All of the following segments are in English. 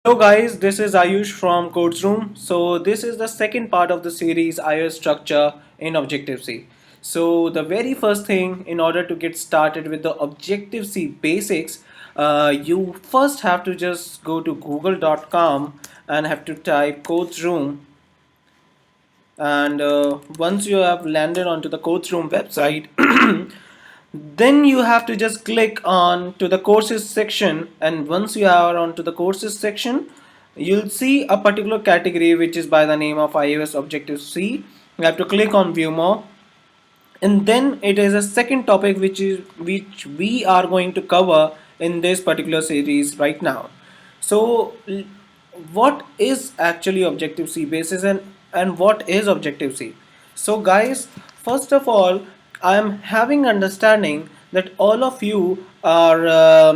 Hello guys, this is Ayush from Codes Room. So this is the second part of the series iOS structure in Objective-C. So the very first thing in order to get started with the Objective-C basics, you first have to just go to google.com and have to type Codes Room, and once you have landed onto the Codes Room website, then you have to just click on to the courses section, and once you are onto the courses section, you'll see a particular category which is by the name of iOS Objective-C. You have to click on view more, and then it is a second topic which we are going to cover in this particular series right now. So what is actually Objective-C basis, and what is Objective-C? So guys, first of all, I am having understanding that all of you are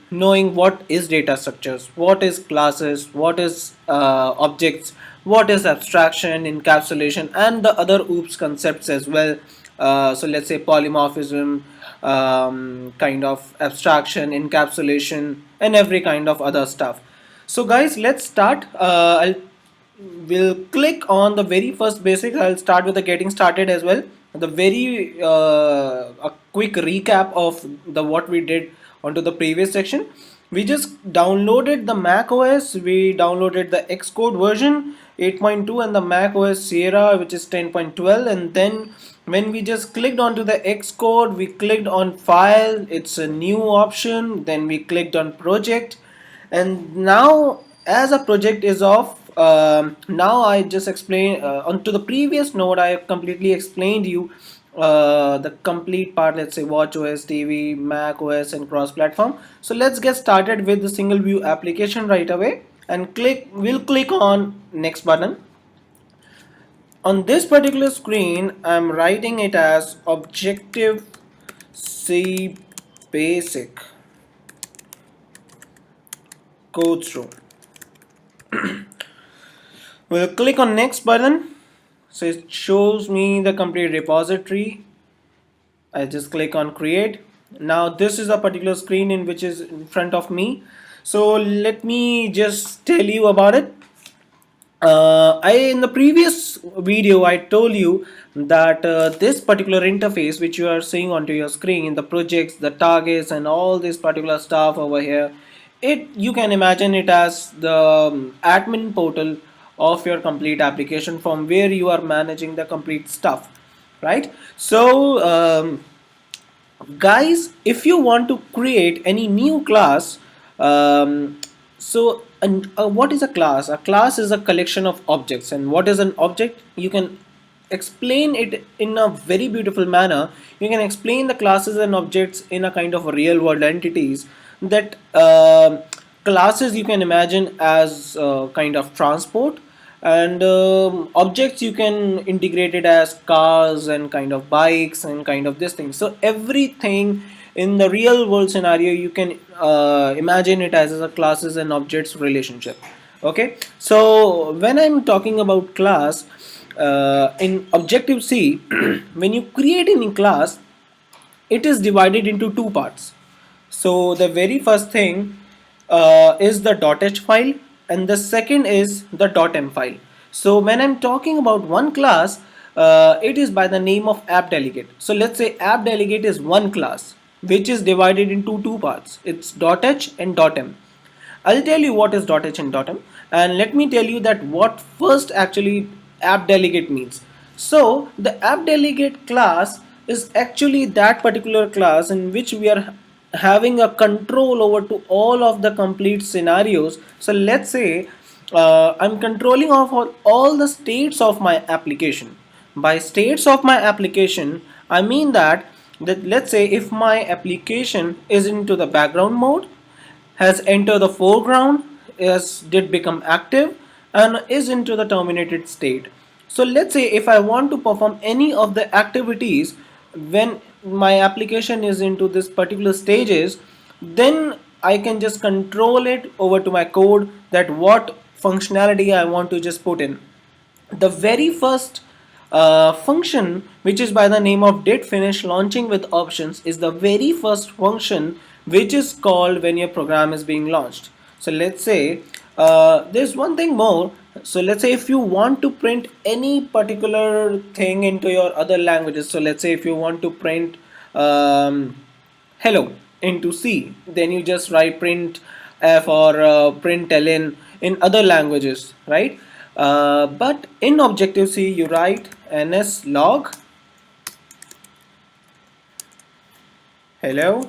knowing what is data structures, what is classes, what is objects, what is abstraction, encapsulation, and the other OOPS concepts as well. So let's say polymorphism, kind of abstraction, encapsulation, and every kind of other stuff. So guys, let's start. We'll click on the very first basics. I'll start with the getting started as well. The very a quick recap of the what we did onto the previous section. We just downloaded the Mac OS. We downloaded the Xcode version 8.2 and the Mac OS Sierra, which is 10.12, and then when we just clicked onto the Xcode, we clicked on file. It's a new option. Then we clicked on project, and now as a project is off, now I just explain onto the previous node. I completely explained you the complete part, let's say watchOS, TV, Mac OS, and cross platform. So let's get started with the single view application right away, and we'll click on next button. On this particular screen, I'm writing it as Objective-C basic codes room. We'll click on next button. So it shows me the complete repository. I just click on create. Now this is a particular screen in which is in front of me. So let me just tell you about it. In the previous video I told you that this particular interface which you are seeing onto your screen, the projects, the targets, and all this particular stuff over here, it you can imagine it as the admin portal of your complete application, from where you are managing the complete stuff, right? So guys, if you want to create any new class, what is a class? A class is a collection of objects. And what is an object? You can explain it in a very beautiful manner. You can explain the classes and objects in a kind of real world entities, that classes you can imagine as kind of transport, and objects you can integrate it as cars and kind of bikes and kind of this thing. So everything in the real world scenario, you can imagine it as a classes and objects relationship. Okay, so when I'm talking about class in Objective-C, when you create any class, it is divided into two parts. So the very first thing is the .h file, and the second is the .m file. So when I'm talking about one class, it is by the name of app delegate. So let's say app delegate is one class which is divided into two parts. It's .h and .m. I'll tell you what is .h and .m, and let me tell you that what first actually app delegate means. So the app delegate class is actually that particular class in which we are having a control over to all of the complete scenarios. So let's say I'm controlling of all the states of my application. By states of my application, I mean that let's say if my application is into the background mode, has entered the foreground, did become active, and is into the terminated state. So let's say if I want to perform any of the activities when my application is into this particular stages, then I can just control it over to my code, that what functionality I want to just put in. The very first function, which is by the name of did finish launching with options, is the very first function which is called when your program is being launched. So let's say There's one thing more. So let's say if you want to print any particular thing into your other languages, so let's say if you want to print um, hello into C, then you just write print f or print ln in other languages, right? But in Objective C you write ns log hello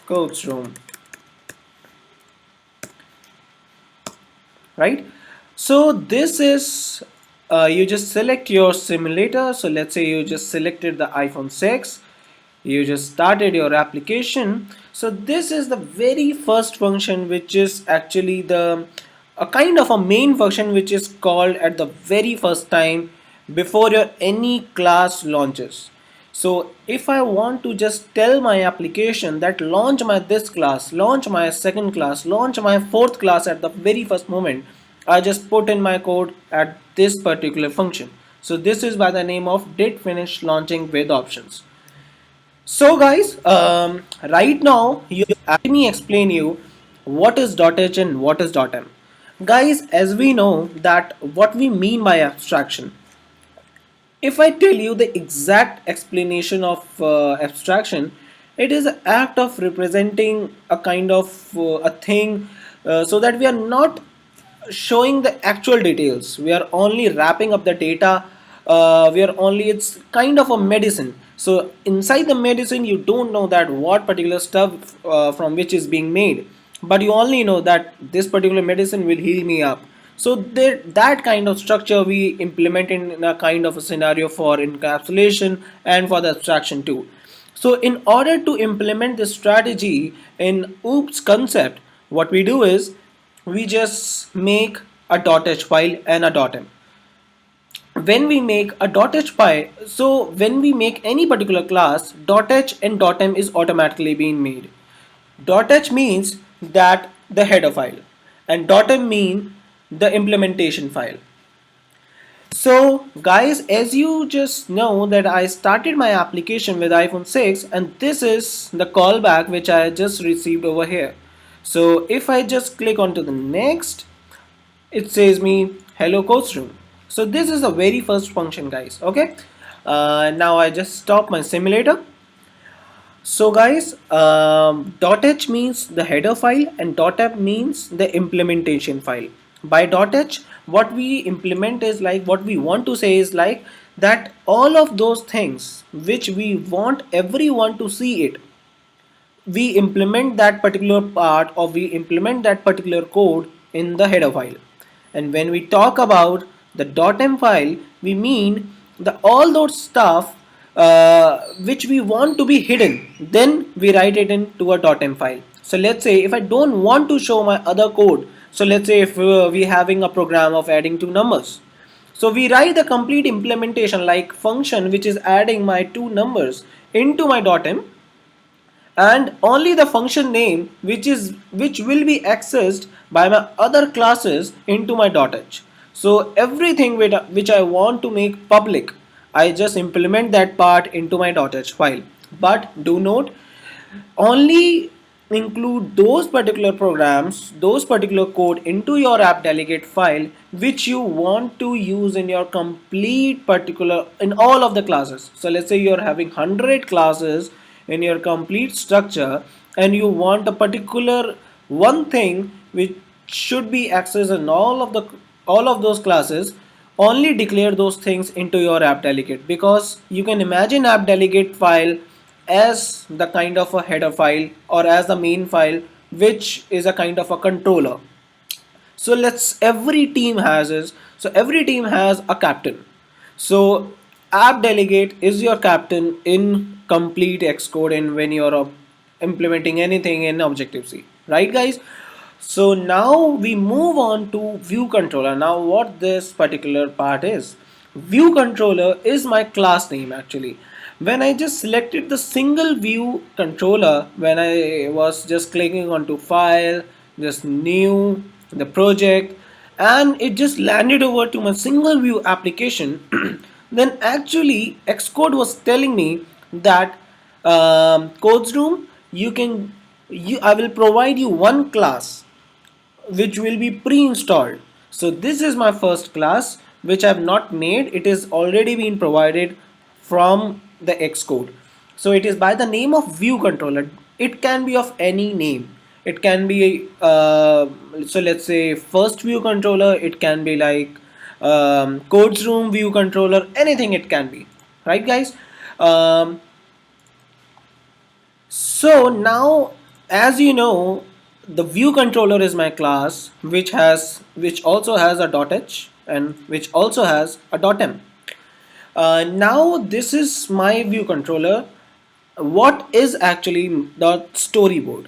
codes room, right? So this is you just select your simulator. So let's say you just selected the iPhone 6, you just started your application. So this is the very first function, which is actually the a kind of a main function which is called at the very first time before your any class launches. So if I want to just tell my application that launch my this class, launch my second class, launch my fourth class at the very first moment, I just put in my code at this particular function. So this is by the name of did finish launching with options. So guys, right now let me explain you what is .h and what is .m. Guys, as we know that what we mean by abstraction. If I tell you the exact explanation of abstraction, it is an act of representing a kind of a thing so that we are not showing the actual details. We are only wrapping up the data. We are only, it's kind of a medicine. So inside the medicine, you don't know that what particular stuff from which is being made, but you only know that this particular medicine will heal me up. So that kind of structure we implement in a kind of a scenario for encapsulation and for the abstraction too. So in order to implement this strategy in OOPS concept, what we do is we just make a .h file and a .m. When we make a .h file, so when we make any particular class, .h and .m is automatically being made. .h means that the header file and .m mean the implementation file. So guys, as you just know that I started my application with iPhone 6 and this is the callback which I just received over here. So if I just click onto the next, it says me hello coach room. So this is the very first function guys, okay? Now I just stop my simulator. So guys, .h means the header file and .app means the implementation file. By .h, what we implement is like, what we want to say is like that all of those things which we want everyone to see it, we implement that particular part or we implement that particular code in the header file. And when we talk about the .m file, we mean the all those stuff which we want to be hidden, then we write it into a .m file. So let's say if I don't want to show my other code, so let's say if we having a program of adding two numbers, so we write the complete implementation like function which is adding my two numbers into my .m, and only the function name which will be accessed by my other classes into my .h. So everything which I want to make public, I just implement that part into my .h file. But do note, only include those particular programs, those particular code into your app delegate file which you want to use in your complete particular in all of the classes. So let's say you're having 100 classes in your complete structure and you want a particular one thing which should be accessed in all of those classes, only declare those things into your app delegate, because you can imagine app delegate file as the kind of a header file or as the main file which is a kind of a controller. So let's every team has is, so every team has a captain. So app delegate is your captain in complete Xcode and when you're implementing anything in Objective C, right guys? So now we move on to view controller. Now what this particular part is, view controller is my class name actually. When I just selected the single view controller, when I was just clicking onto file, just new, the project, and it just landed over to my single view application, then actually Xcode was telling me that codes room, I will provide you one class which will be pre-installed. So this is my first class which I have not made. It is already been provided from the Xcode. So it is by the name of view controller. It can be of any name. It can be so let's say first view controller. It can be like codes room view controller. Anything it can be, right, guys? Um, so now, as you know, the view controller is my class, which also has a .h and which also has a .m. Now this is my view controller. What is actually the storyboard?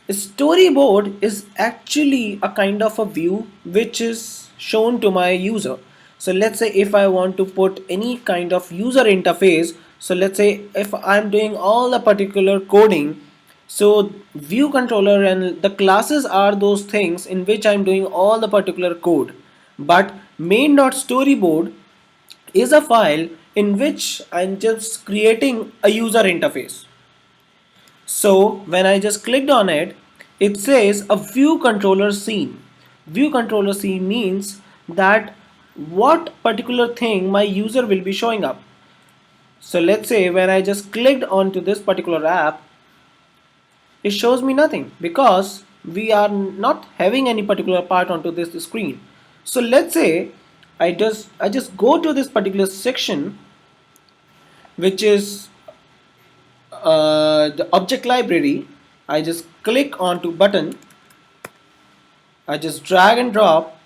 A storyboard is actually a kind of a view which is shown to my user. So let's say if I want to put any kind of user interface, so let's say if I'm doing all the particular coding, so view controller and the classes are those things in which I'm doing all the particular code. But main.storyboard is a file in which I'm just creating a user interface. So when I just clicked on it, it says a view controller scene. View controller scene means that what particular thing my user will be showing up. So let's say when I just clicked onto this particular app, it shows me nothing because we are not having any particular part onto this screen. So let's say I just go to this particular section, which is the object library. I just click onto button. I just drag and drop.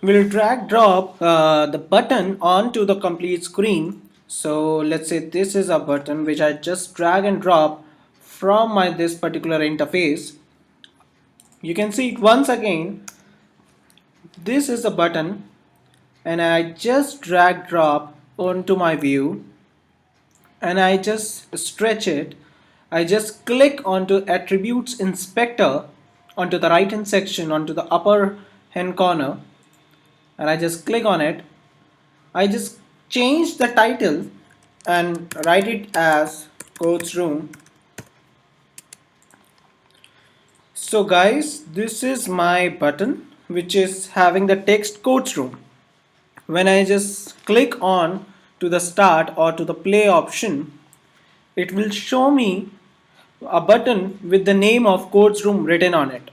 Will drag drop the button onto the complete screen. So let's say this is a button which I just drag and drop from my this particular interface. You can see it once again. This is a button and I just drag drop onto my view and I just stretch it. I just click onto attributes inspector onto the right hand section onto the upper hand corner, and I just click on it. I just change the title and write it as codes room. So guys, this is my button which is having the text codes room. When I just click on to the start or to the play option, it will show me a button with the name of codes room written on it.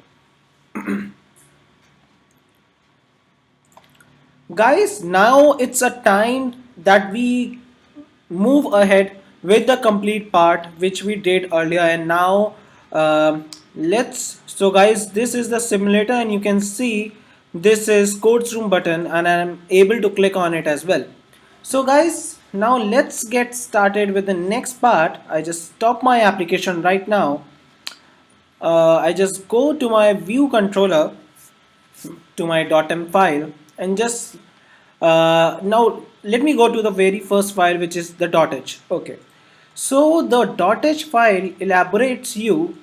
Guys, now it's a time that we move ahead with the complete part which we did earlier, and now let's so guys, this is the simulator and you can see this is codes room button and I'm able to click on it as well. So guys, now let's get started with the next part. I just stop my application right now. I just go to my view controller to my .m file and just now let me go to the very first file, which is the .h. Okay, so the .h file elaborates you.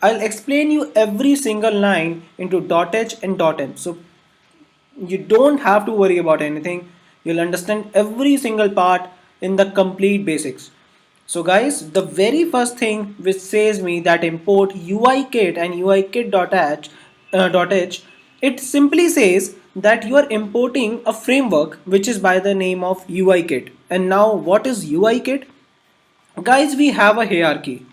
I'll explain you every single line into .h and .m, so you don't have to worry about anything. You'll understand every single part in the complete basics. So guys, the very first thing which says me that import UIKit and UIKit.h, it simply says that you are importing a framework which is by the name of UIKit. And now what is UIKit? Guys, we have a hierarchy.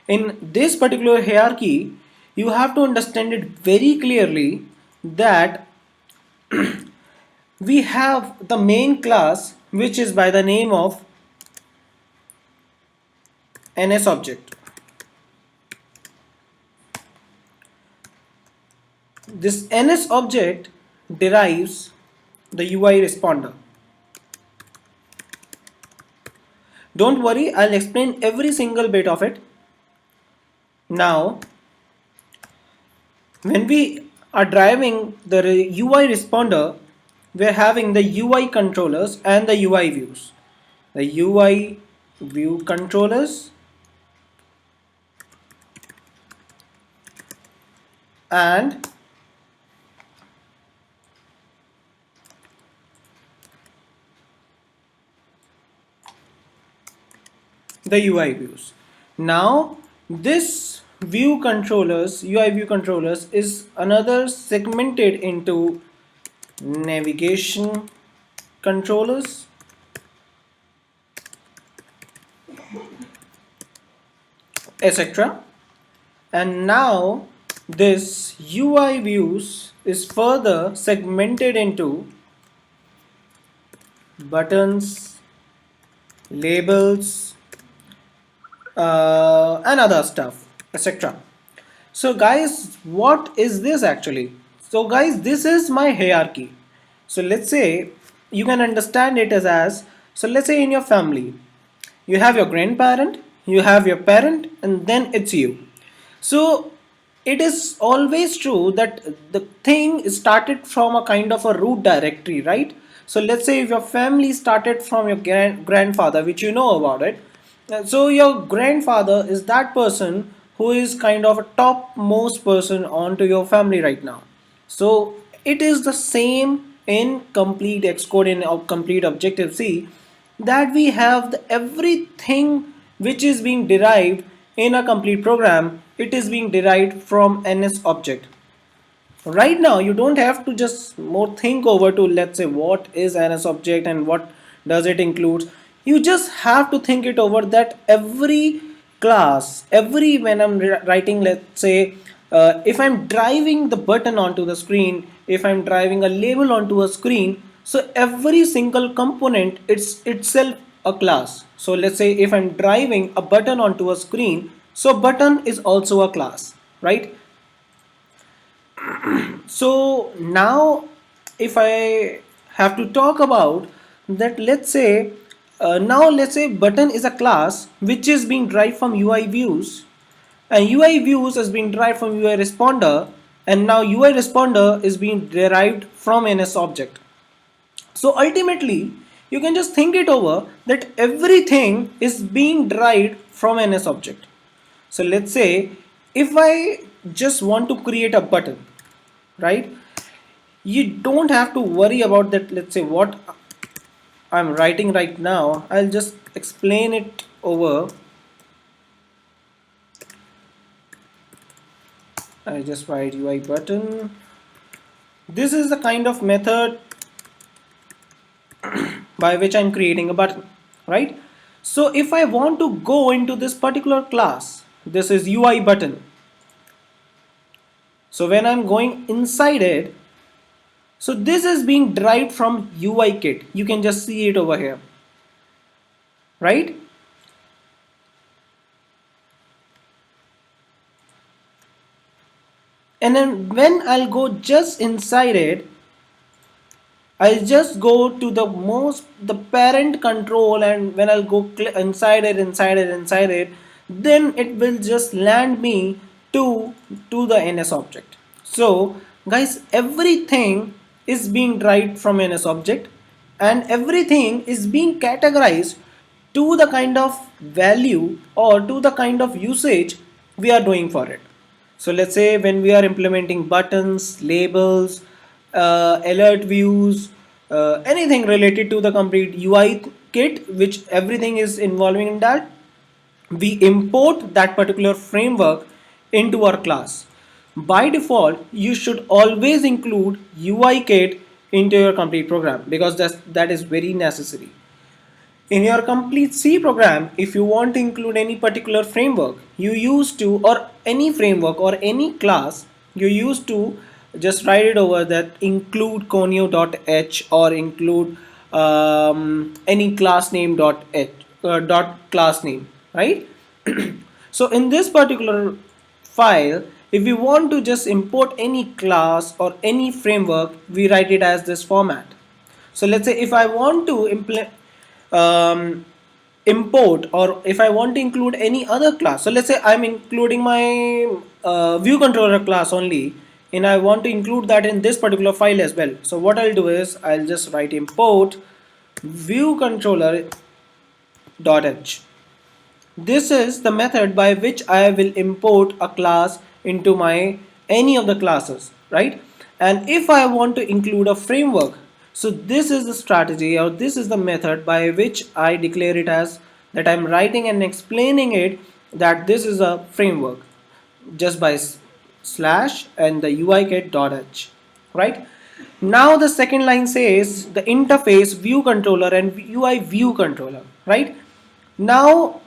In this particular hierarchy, you have to understand it very clearly that we have the main class which is by the name of NS object. This NS object derives the UI responder. Don't worry, I'll explain every single bit of it. Now, when we are driving the UI responder, we're having the UI controllers and the UI views. The UI view controllers and the UI views. Now this view controllers, UI view controllers, is another segmented into navigation controllers, etc. And now this UI views is further segmented into buttons, labels, and other stuff, etc. So guys, what is this actually? So guys, this is my hierarchy. So let's say you can understand it as so let's say in your family you have your grandparent, you have your parent, and then it's you. So it is always true that the thing started from a kind of a root directory, right? So let's say if your family started from your grandfather, which you know about it, so your grandfather is that person who is kind of a topmost person onto your family right now. So it is the same in complete Xcode in complete Objective C, that we have everything which is being derived in a complete program, it is being derived from NS object. Right now you don't have to just more think over to let's say what is NS object and what does it include. You just have to think it over that every class, every when I'm writing, let's say if I'm driving the button onto the screen, if I'm driving a label onto a screen, so every single component it's itself a class. So let's say if I'm driving a button onto a screen, so button is also a class, right? So now if I have to talk about that, let's say now let's say button is a class which is being derived from UI views, and UI views is being derived from UI responder, and now UI responder is being derived from NS object. So ultimately you can just think it over that everything is being derived from NS object. So let's say if I just want to create a button, right? You don't have to worry about that. Let's say what I'm writing right now, I'll just explain it over. I just write UI button. This is the kind of method by which I'm creating a button, right? So if I want to go into this particular class, this is UI button. So when I'm going inside it, so this is being derived from UI kit. You can just see it over here, right? And then when I'll go just inside it, I'll just go to the parent control, and when I'll go inside it, then it will just land me to the NS object. So guys, everything is being derived from NS object, and everything is being categorized to the kind of value or to the kind of usage we are doing for it. So let's say when we are implementing buttons, labels, alert views, anything related to the complete UI kit, which everything is involving in that, we import that particular framework into our class. By default, you should always include UI kit into your complete program because that is very necessary. In your complete C program, if you want to include any particular framework, you used to, or any framework or any class, you used to just write it over that include conio.h or include any class name dot class name, right? So in this particular file, if we want to just import any class or any framework, we write it as this format. So let's say if I want to import, or if I want to include any other class, so let's say I'm including my view controller class only, and I want to include that in this particular file as well. So what I'll do is I'll just write import view controller dot h. This is the method by which I will import a class into my any of the classes, right? And if I want to include a framework, so this is the strategy, or this is the method by which I declare it as that I'm writing and explaining it that this is a framework just by slash and the UI kit dot h, right? Now the second line says the interface view controller and UI view controller, right? Now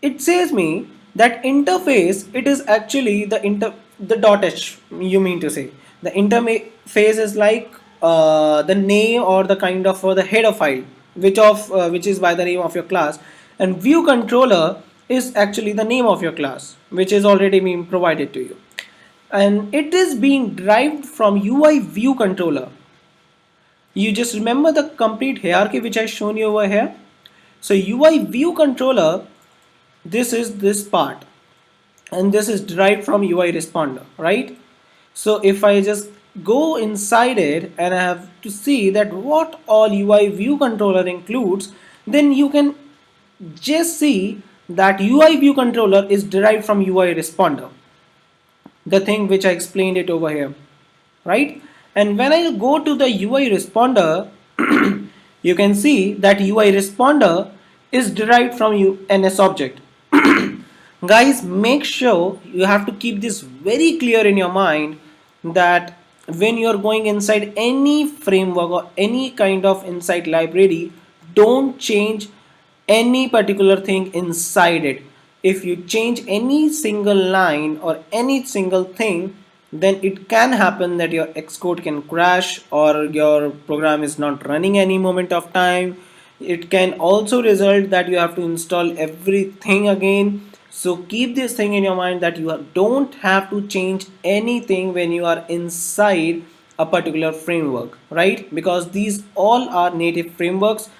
it says me that interface, it is actually the dot h, you mean to say the interface is like the name or the kind of the header file which is by the name of your class, and view controller is actually the name of your class which is already being provided to you, and it is being derived from UI view controller. You just remember the complete hierarchy which I shown you over here. So UI view controller, this is this part, and this is derived from UI responder, right? So if I just go inside it and I have to see that what all UI view controller includes, then you can just see that UI view controller is derived from UI responder, the thing which I explained it over here, right? And when I go to the UI responder, you can see that UI responder is derived from NS object. Guys, make sure you have to keep this very clear in your mind that when you're going inside any framework or any kind of inside library, don't change any particular thing inside it. If you change any single line or any single thing, then it can happen that your Xcode can crash or your program is not running any moment of time. It can also result that you have to install everything again. So keep this thing in your mind that you don't have to change anything when you are inside a particular framework, right? Because these all are native frameworks.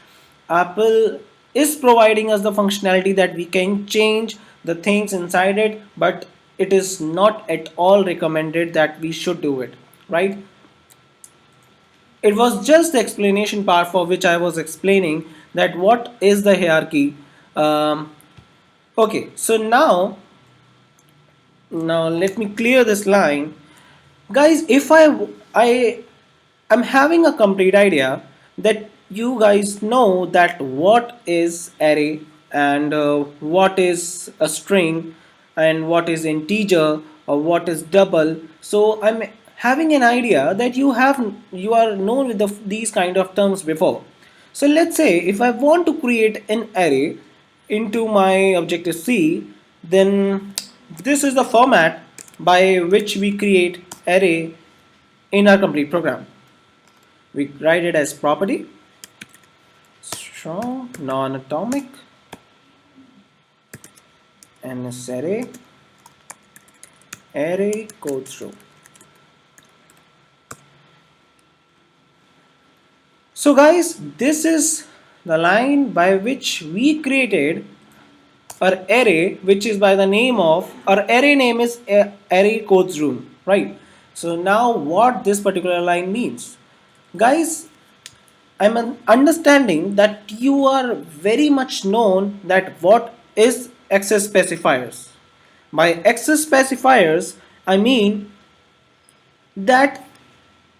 Apple is providing us the functionality that we can change the things inside it, but it is not at all recommended that we should do it, right? It was just the explanation part for which I was explaining that what is the hierarchy. Okay, so now let me clear this line, guys. If I am having a complete idea that you guys know that what is array and what is a string and what is integer or what is double. So I'm having an idea that you are known with these kind of terms before. So let's say if I want to create an array into my Objective C, then this is the format by which we create array in our complete program. We write it as property strong non-atomic and array code through. So guys, this is the line by which we created our array, which is by the name of our array name is array codes room, right? So now what this particular line means, guys, I'm understanding that you are very much known that what is access specifiers. By access specifiers, I mean that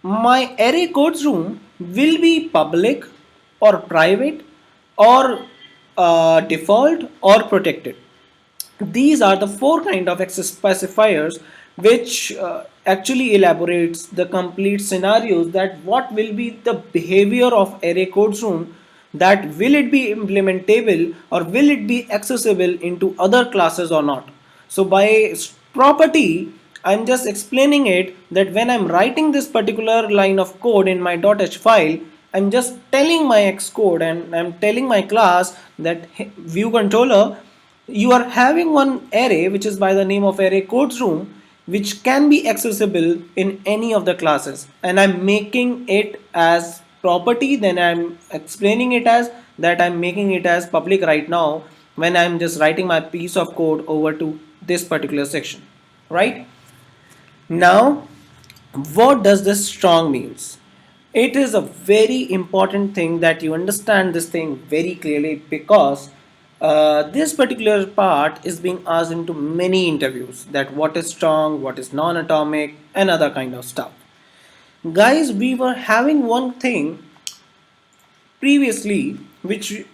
my array codes room will be public or private or default or protected. These are the four kind of access specifiers which actually elaborates the complete scenarios that what will be the behavior of array codes room, that will it be implementable or will it be accessible into other classes or not. So by property, I'm just explaining it that when I'm writing this particular line of code in my .h file, I'm just telling my Xcode and I'm telling my class that view controller, you are having one array which is by the name of array codes room, which can be accessible in any of the classes, and I'm making it as property, then I'm explaining it as that I'm making it as public right now when I'm just writing my piece of code over to this particular section, right? Now what does this strong means? It is a very important thing that you understand this thing very clearly, because this particular part is being asked into many interviews, that what is strong, what is non-atomic and other kind of stuff. Guys, we were having one thing previously which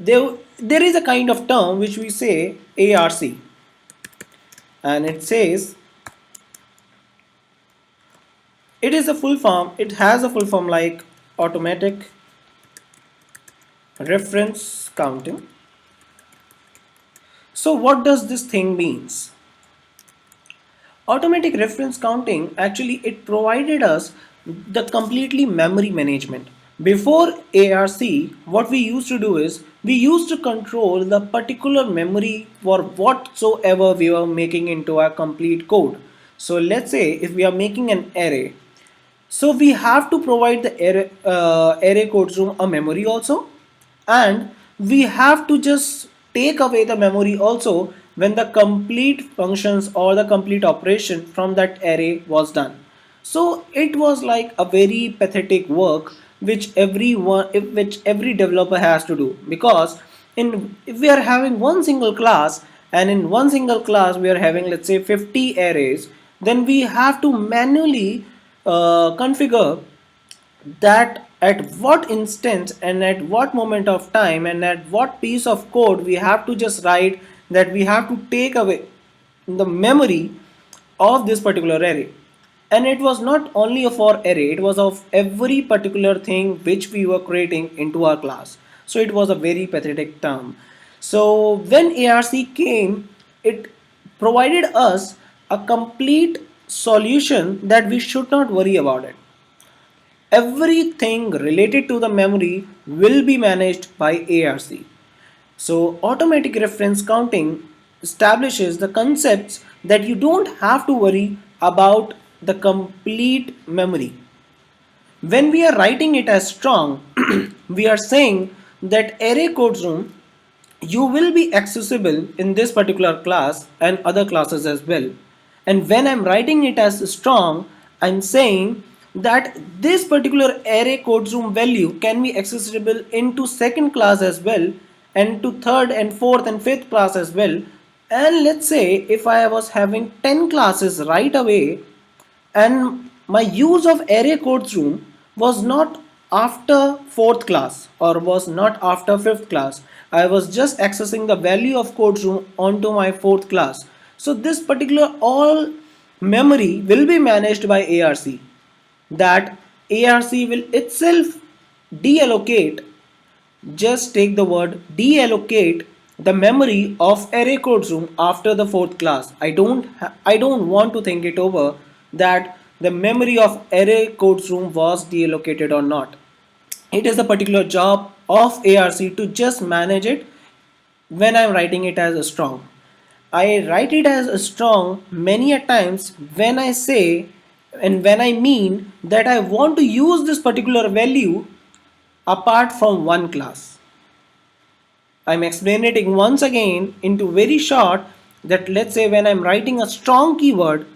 there is a kind of term which we say ARC, and it says it is a full form. It has a full form like automatic reference counting. So what does this thing means? Automatic reference counting, actually it provided us the completely memory management. Before ARC, what we used to do is we used to control the particular memory for whatsoever we were making into a complete code. So let's say if we are making an array, so we have to provide the array codes room a memory also, and we have to just take away the memory also when the complete functions or the complete operation from that array was done. So it was like a very pathetic work which every developer has to do, because in if we are having one single class, and in one single class we are having, let's say, 50 arrays, then we have to manually configure that at what instance and at what moment of time and at what piece of code we have to just write that we have to take away the memory of this particular array. And it was not only for array, it was of every particular thing which we were creating into our class. So it was a very pathetic term. So when ARC came, it provided us a complete solution that we should not worry about it. Everything related to the memory will be managed by ARC. So automatic reference counting establishes the concepts that you don't have to worry about the complete memory. When we are writing it as strong, we are saying that array codes room, you will be accessible in this particular class and other classes as well. And when I'm writing it as strong, I'm saying that this particular array codes room value can be accessible into second class as well, and to third and fourth and fifth class as well. And let's say if I was having 10 classes right away, and my use of array codes room was not after fourth class or was not after fifth class, I was just accessing the value of codes room onto my fourth class. So this particular all memory will be managed by ARC, that ARC will itself deallocate, just take the word deallocate, the memory of array codes room after the fourth class. I don't want to think it over that the memory of array codes room was deallocated or not. It is a particular job of ARC to just manage it. When I'm writing it as a strong, I write it as a strong many a times when I say and when I mean that I want to use this particular value apart from one class. I'm explaining once again into very short, that let's say when I'm writing a strong keyword,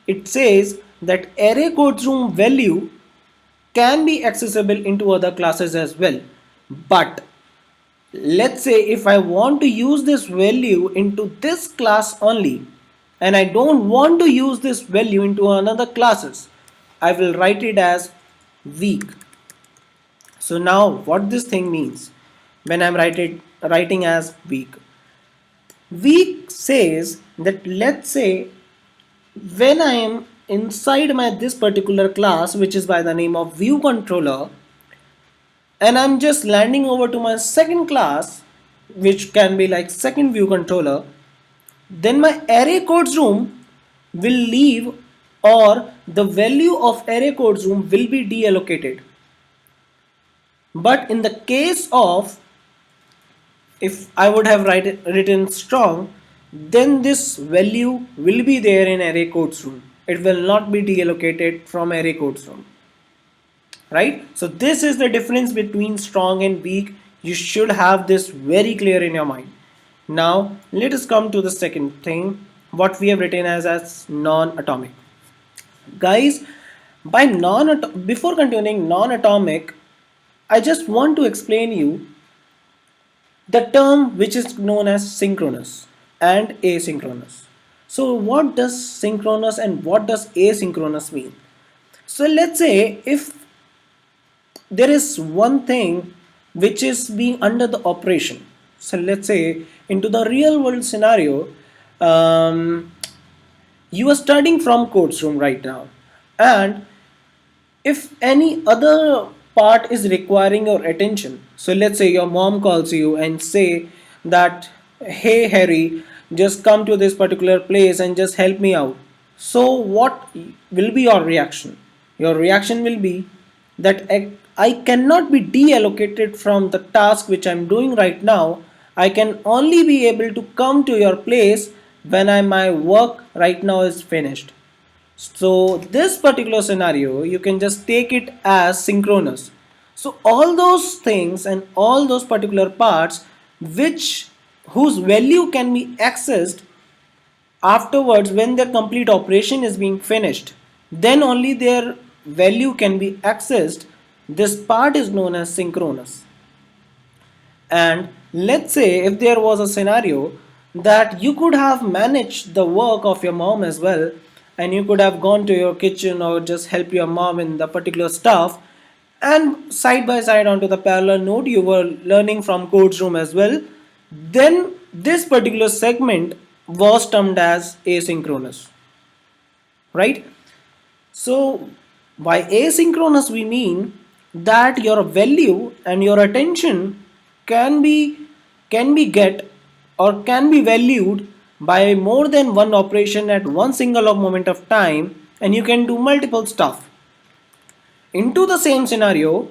it says that array codes room value can be accessible into other classes as well. But let's say if I want to use this value into this class only, and I don't want to use this value into another classes, I will write it as weak. So now what this thing means when I'm writing as weak. Weak says that, let's say when I am inside my this particular class which is by the name of view controller, and I'm just landing over to my second class which can be like second view controller, then my array codes room will leave, or the value of array codes room will be deallocated. But in the case of, if I would have written strong, then this value will be there in array codes room. It will not be deallocated from array codes room. Right? So this is the difference between strong and weak. You should have this very clear in your mind. Now let us come to the second thing, what we have written as non-atomic. Guys, by before continuing non-atomic, I just want to explain you the term which is known as synchronous and asynchronous. So what does synchronous and what does asynchronous mean? So let's say if there is one thing which is being under the operation, So let's say into the real world scenario, um, you are studying from course room right now, and if any other part is requiring your attention, so let's say your mom calls you and say that, hey Harry, just come to this particular place and just help me out. So what will be your reaction? Your reaction will be that I cannot be deallocated from the task which I'm doing right now. I can only be able to come to your place when my work right now is finished. So this particular scenario, you can just take it as synchronous. So all those things and all those particular parts which whose value can be accessed afterwards when the complete operation is being finished, then only their value can be accessed. This part is known as synchronous. And let's say if there was a scenario that you could have managed the work of your mom as well, and you could have gone to your kitchen or just help your mom in the particular stuff, and side by side onto the parallel node you were learning from codes room as well, then this particular segment was termed as asynchronous, right? So by asynchronous we mean that your value and your attention can be get or can be valued by more than one operation at one single moment of time, and you can do multiple stuff. Into the same scenario,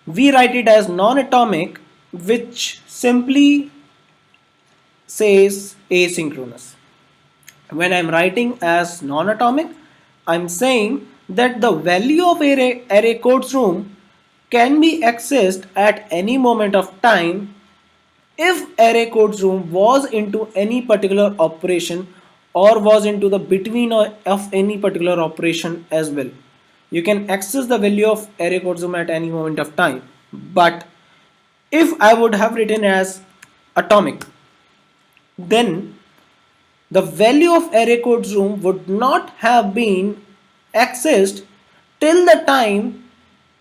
we write it as non-atomic, which simply says asynchronous. When I'm writing as non-atomic, I'm saying that the value of array codes room can be accessed at any moment of time if array codes room was into any particular operation or was into the between of any particular operation as well. You can access the value of array codes room at any moment of time. But if I would have written as atomic, then the value of array codes room would not have been accessed till the time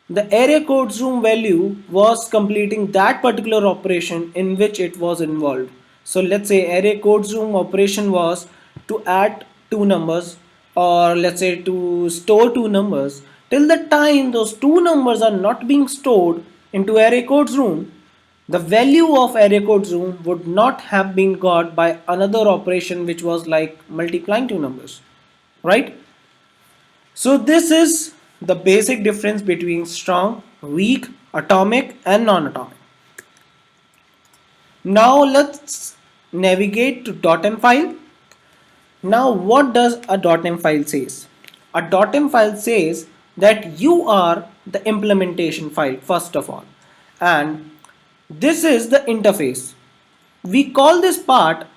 the array codes room value was completing that particular operation in which it was involved. So let's say array codes room operation was to add two numbers, or let's say to store two numbers. Till the time those two numbers are not being stored into array codes room, the value of array codes room would not have been got by another operation which was like multiplying two numbers, right? So this is the basic difference between strong, weak, atomic and non-atomic. Now let's navigate to .m file. Now what does a .m file says? A .m file says that you are the implementation file first of all, and this is the interface. We call this part,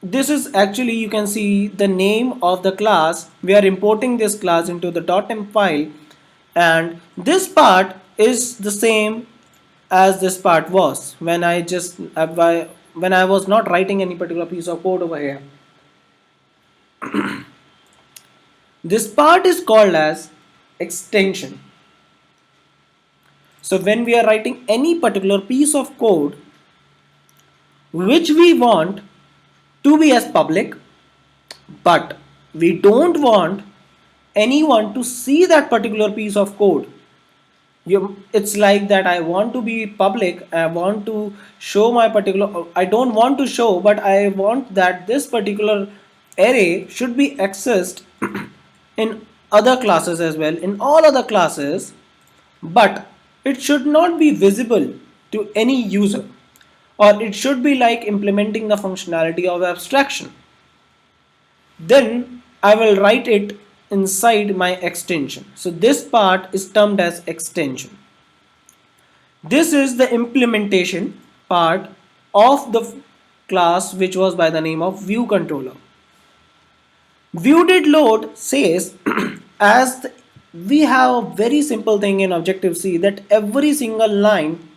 this is actually, you can see the name of the class. We are importing this class into the .m file, and this part is the same as this part was when when I was not writing any particular piece of code over here. This part is called as extension. So when we are writing any particular piece of code which we want to be as public, but we don't want anyone to see that particular piece of code. It's like that I want to be public, I want to show my particular, I don't want to show, but I want that this particular array should be accessed in other classes as well, in all other classes, but it should not be visible to any user, or it should be like implementing the functionality of abstraction. Then I will write it inside my extension. So this part is termed as extension. This is the implementation part of the class which was by the name of view controller. View did load says we have a very simple thing in Objective-C that every single line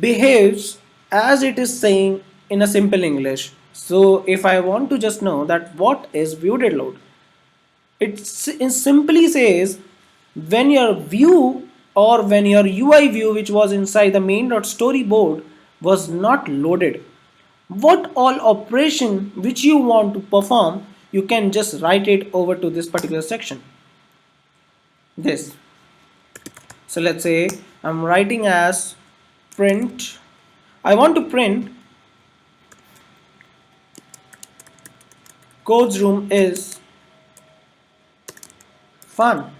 behaves as it is saying in a simple English. So if I want to just know that what is view did load, it simply says when your view or when your UI view which was inside the main.storyboard was not loaded, what all operation which you want to perform, you can just write it over to this particular section. This. So let's say I'm writing as print. I want to print codes room is fun.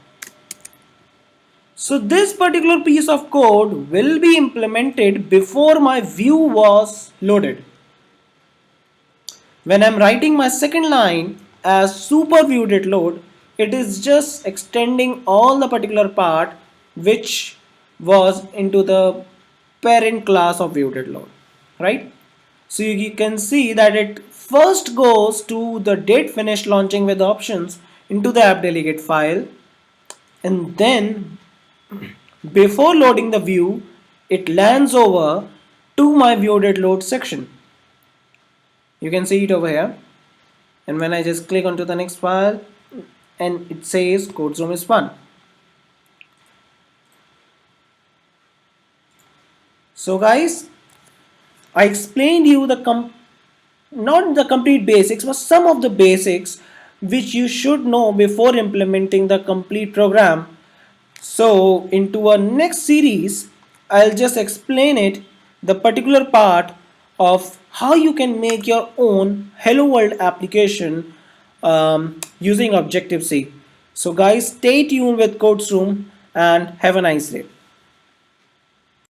So this particular piece of code will be implemented before my view was loaded. When I'm writing my second line as super view did load, it is just extending all the particular part which was into the parent class of view did load, right? So you can see that it first goes to the date finished launching with options into the app delegate file, and then before loading the view, it lands over to my view did load section. You can see it over here, and when I just click onto the next file, and it says codes room is fun. So guys, I explained you not the complete basics, but some of the basics which you should know before implementing the complete program. So into our next series, I'll just explain it, the particular part of how you can make your own Hello World application using Objective-C. So guys, stay tuned with Codes Room and have a nice day.